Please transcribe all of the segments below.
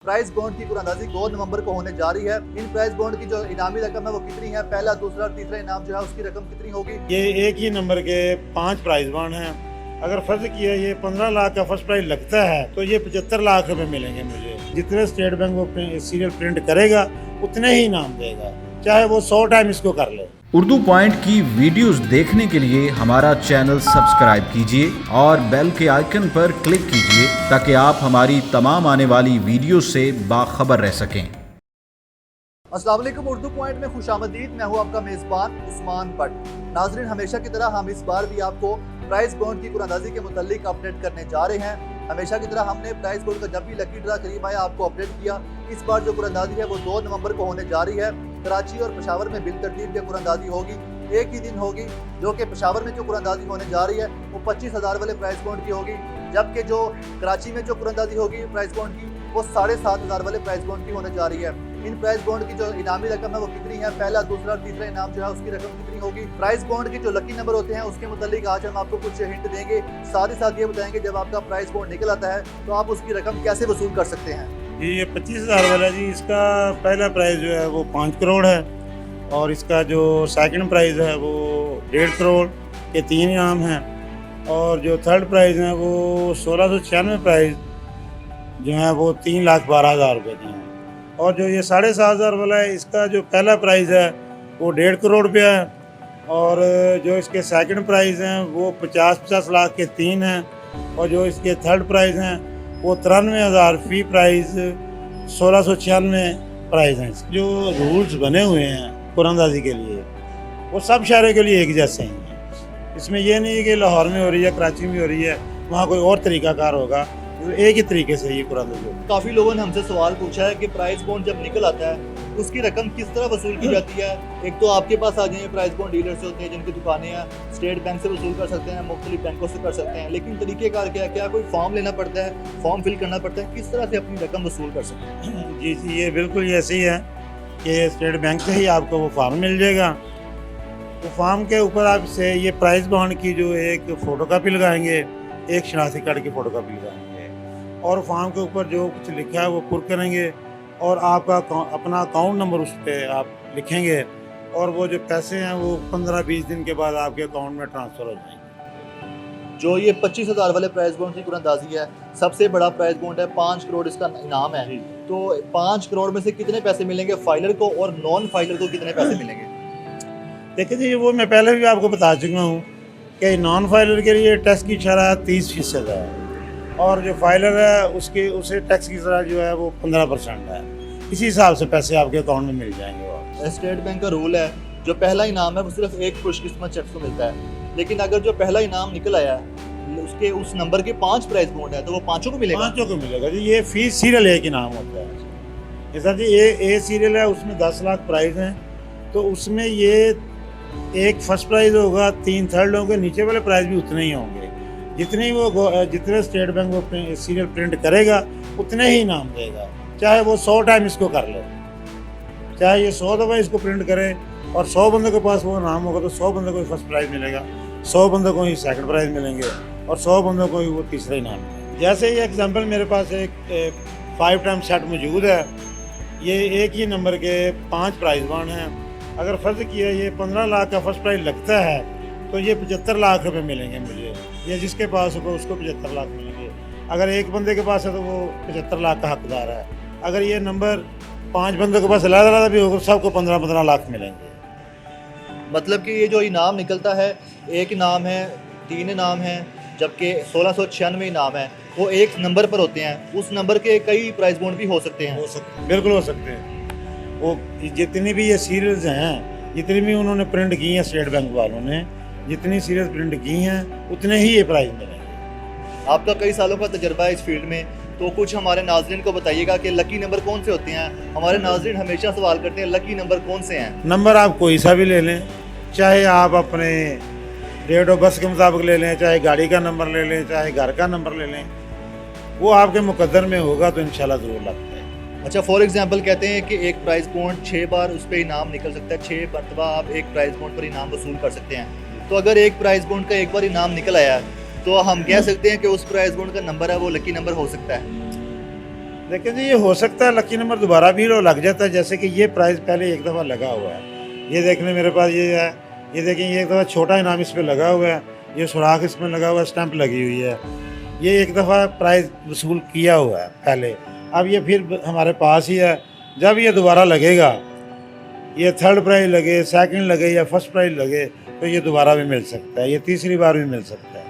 Price bond की कुरानंदाजी 2 नवंबर को होने जा रही है। इन प्राइस बॉन्ड की जो इनामी रकम है वो कितनी है, पहला, दूसरा और तीसरा इनाम जो है उसकी रकम कितनी होगी? ये एक ही नंबर के 5 प्राइस बॉन्ड हैं। अगर फर्ज किया ये 15 लाख का फर्स्ट प्राइज लगता है तो ये 75 लाख रुपए मिलेंगे मुझे। जितने स्टेट बैंक वो सीरियल प्रिंट करेगा उतने ही इनाम देगा, चाहे वो 100 टाइम इसको कर ले। उर्दू पॉइंट की वीडियोस देखने के लिए हमारा चैनल सब्सक्राइब कीजिए और बेल के आइकन पर क्लिक कीजिए ताकि आप हमारी तमाम आने वाली वीडियो से बाखबर रह सकें। अस्सलाम वालेकुम, उर्दू पॉइंट में खुशामदीद। मैं हूं आपका मेज़बान उस्मान भट्ट। नाज़रीन, हमेशा की तरह हम इस बार भी आपको प्राइस बॉन्ड की कुरानंदाजी के मुतालिक अपडेट करने जा रहे हैं। हमेशा की तरह हमने प्राइस बॉन्ड का जब भी लकी ड्रा करीब आया आपको अपडेट किया। इस बार जो कुरानंदाजी है वो 2 नवंबर को होने जा रही है। कराची और पेशावर में बिल तरतीब की कुरानंदाजी होगी, एक ही दिन होगी। जो कि पेशावर में जो कुरानंदाजी होने जा रही है वो 25,000 वाले प्राइस बॉन्ड की होगी, जबकि जो कराची में जो कुरानंदाजी होगी प्राइस बॉन्ड की वो 7,500 वाले प्राइस बॉन्ड की होने जा रही है। इन प्राइस बॉन्ड की जो इनामी रकम है वो कितनी है, पहला, दूसरा और तीसरा इनाम जो है उसकी रकम कितनी होगी? प्राइस बॉन्ड के जो लकी नंबर होते हैं उसके मुतालिक आज हम आपको कुछ हिंट देंगे। साथ ही साथ ये बताएंगे जब आपका प्राइस बॉन्ड निकल आता है तो आप उसकी रकम कैसे वसूल कर सकते हैं। ये 25,000 वाला जी, इसका पहला प्राइज़ जो है वो 5 करोड़ है और इसका जो सेकंड प्राइज़ है वो 1.5 करोड़ के 3 इनाम हैं और जो थर्ड प्राइज़ है वो 1696 प्राइज़ जो है वो 3,12,000 रुपये के हैं। और जो ये 7,500 वाला है इसका जो पहला प्राइज़ है वो 1.5 करोड़ रुपया है और जो इसके सेकंड प्राइज़ हैं वो 50 लाख के 3 हैं और जो इसके थर्ड प्राइज़ हैं वो 93,000 फी प्राइज़ 1696 प्राइज़ हैं। जो रूल्स बने हुए हैं कुरानंदाजी के लिए वो सब शहरों के लिए एक जैसे ही हैं। इसमें यह नहीं है कि लाहौर में हो रही है, कराची में हो रही है, वहाँ कोई और तरीक़ाकार होगा, एक ही तरीके से ये कुरानंदाजी होगी। काफ़ी लोगों ने हमसे सवाल पूछा है कि प्राइस बॉन्ड जब निकल आता है उसकी रकम किस तरह वसूल की जाती है। एक तो आपके पास आ जाए प्राइस बॉन्ड डीलर्स होते हैं जिनकी दुकानें हैं, स्टेट बैंक से वसूल कर सकते हैं, मुख्तलिफ बैंकों से कर सकते हैं, लेकिन तरीक़ेकार क्या है? क्या कोई फॉर्म लेना पड़ता है, फॉर्म फिल करना पड़ता है, किस तरह से अपनी रकम वसूल कर सकते हैं? जी, ये बिल्कुल ऐसे ही है कि स्टेट बैंक से ही आपको वो फार्म मिल जाएगा। तो फार्म के ऊपर आपसे ये प्राइस बॉन्ड की जो एक फ़ोटोकॉपी लगाएंगे, एक शनाख्ती कार्ड की फ़ोटोकॉपी लगाएंगे और फार्म के ऊपर जो कुछ लिखा है वो पुर करेंगे और आपका अपना अकाउंट नंबर उस पर आप लिखेंगे और वो जो पैसे हैं वो 15-20 दिन के बाद आपके अकाउंट में ट्रांसफ़र हो जाएंगे। जो ये 25,000 वाले प्राइस बॉन्ड की कुरानंदाजी है, सबसे बड़ा प्राइस बॉन्ड है, 5 करोड़ इसका इनाम है। तो 5 करोड़ में से कितने पैसे मिलेंगे फाइलर को और नॉन फाइलर को कितने पैसे मिलेंगे? देखिए जी, वो मैं पहले भी आपको बता चुका हूँ कि नॉन फाइलर के लिए टैक्स की शरह 30% है और जो फाइलर है उसे टैक्स की शरह जो है वो 15% है। इसी हिसाब से पैसे आपके अकाउंट में मिल जाएंगे। स्टेट बैंक का रूल है जो पहला इनाम है वो सिर्फ एक खुशकिस्मत शख्स को मिलता है, लेकिन अगर जो पहला इनाम निकल आया उसके उस नंबर के 5 प्राइस बॉन्ड है तो वो पाँचों को मिलेगा। 5 को मिलेगा जी। ये फी सीरियल एक इनाम होता है। जैसा जी ए सीरियल है उसमें 10 लाख प्राइस हैं तो उसमें ये एक फर्स्ट प्राइज़ होगा, 3 थर्ड होंगे, नीचे वाले प्राइस भी उतने ही होंगे। जितने स्टेट बैंक वो सीरियल प्रिंट करेगा उतने ही इनाम देगा, चाहे वो 100 टाइम इसको कर ले, चाहे ये 100 दफ़ा इसको प्रिंट करे और 100 बंदों के पास वो इनाम होगा तो 100 बंदों को फर्स्ट प्राइज़ मिलेगा, 100 बंदों को ही सेकंड प्राइज़ मिलेंगे और 100 बंदों को ही वो तीसरा इनाम मिलेगा। जैसे ये एग्जांपल मेरे पास एक 5 टाइम सेट मौजूद है। ये एक ही नंबर के 5 प्राइस बॉन्ड हैं। अगर फ़र्ज़ किया ये 15 लाख का फर्स्ट प्राइज़ लगता है तो ये 75 लाख रुपए मिलेंगे मुझे। ये जिसके पास होगा उसको 75 लाख मिलेंगे। अगर एक बंदे के पास है तो वो 75 लाख का हकदार है। अगर ये नंबर 5 बंदों के पास अलग भी होगा सबको 15-15 लाख मिलेंगे। मतलब कि ये जो इनाम निकलता है, एक इनाम है, 3 इनाम हैं, जबकि 1696 इनाम है, वो एक नंबर पर होते हैं। उस नंबर के कई प्राइस बॉन्ड भी हो सकते हैं। बिल्कुल हो सकते हैं। वो जितनी भी ये सीरियल्स हैं, जितनी भी उन्होंने प्रिंट की हैं स्टेट बैंक वालों ने, जितनी सीरीज प्रिंट की हैं उतने ही ये प्राइस मिलेंगे। आपका कई सालों का तजर्बा है इस फील्ड में, तो कुछ हमारे नाज़रीन को बताइएगा कि लकी नंबर कौन से होते हैं। हमारे नाज़रीन हमेशा सवाल करते हैं लकी नंबर कौन से हैं। नंबर आप कोई सा भी ले लें, चाहे आप अपने डेट ऑफ बस के मुताबिक ले लें, चाहे गाड़ी का नंबर ले लें, चाहे घर का नंबर ले लें, वो आपके मुकद्दर में होगा तो इंशाल्लाह ज़रूर लगता है। अच्छा, फॉर एग्जांपल कहते हैं कि एक प्राइस बॉन्ड 6 बार उस पर इनाम निकल सकता है, 6 मरतबा आप एक प्राइस बॉन्ड पर इनाम वसूल कर सकते हैं। तो अगर एक प्राइस बॉन्ड का एक बार इनाम निकल आया तो हम कह सकते हैं कि उस प्राइस बॉन्ड का नंबर है वो लकी नंबर हो सकता है। लेकिन जी ये हो सकता है लकी नंबर दोबारा भी लग जाता है, जैसे कि ये प्राइस पहले एक दफ़ा लगा हुआ है, ये देखने मेरे पास ये है, ये देखें ये एक दफ़ा छोटा इनाम इस पर लगा हुआ है, ये सुराख इसमें लगा हुआ है, स्टैंप लगी हुई है, ये एक दफ़ा प्राइस वसूल किया हुआ है पहले, अब ये फिर हमारे पास ही है। जब ये दोबारा लगेगा, ये थर्ड प्राइज़ लगे, सेकंड लगे या फर्स्ट प्राइज़ लगे, तो ये दोबारा भी मिल सकता है, ये तीसरी बार भी मिल सकता है।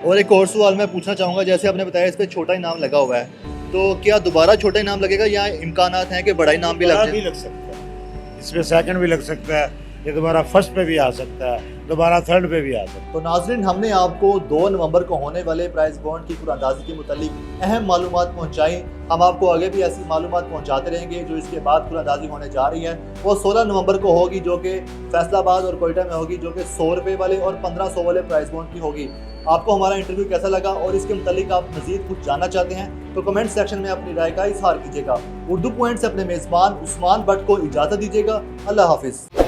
और एक और सवाल मैं पूछना चाहूँगा, जैसे आपने बताया इस पर छोटा इनाम लगा हुआ है, तो क्या दोबारा छोटा इनाम लगेगा या इम्कानात हैं कि बड़ा इनाम भी दोबारा लग भी जाए? लग सकता है, इसमें सेकंड भी लग सकता है, ये दोबारा फर्स्ट पे भी आ सकता है, दोबारा थर्ड पे भी आ सकता है। तो नाजरीन, हमने आपको 2 नवंबर को होने वाले प्राइस बॉन्ड की कुरानंदाजी के मुतालिक अहम मालूमात पहुँचाई। हम आपको आगे भी ऐसी मालूमात पहुँचाते रहेंगे। जो इसके बाद कुरानंदाजी होने जा रही है वो 16 नवंबर को होगी, जो कि फैसलाबाद और कोयटा में होगी, जो कि 100 रुपये वाले और 1500 वाले प्राइस बॉन्ड की होगी। आपको हमारा इंटरव्यू कैसा लगा और इसके मुतालिक आप मजीद कुछ जानना चाहते हैं तो कमेंट सेक्शन में अपनी राय का इज़हार कीजिएगा। उर्दू पॉइंट से अपने मेज़बान उस्मान बट को इजाज़त दीजिएगा। अल्लाह हाफिज़।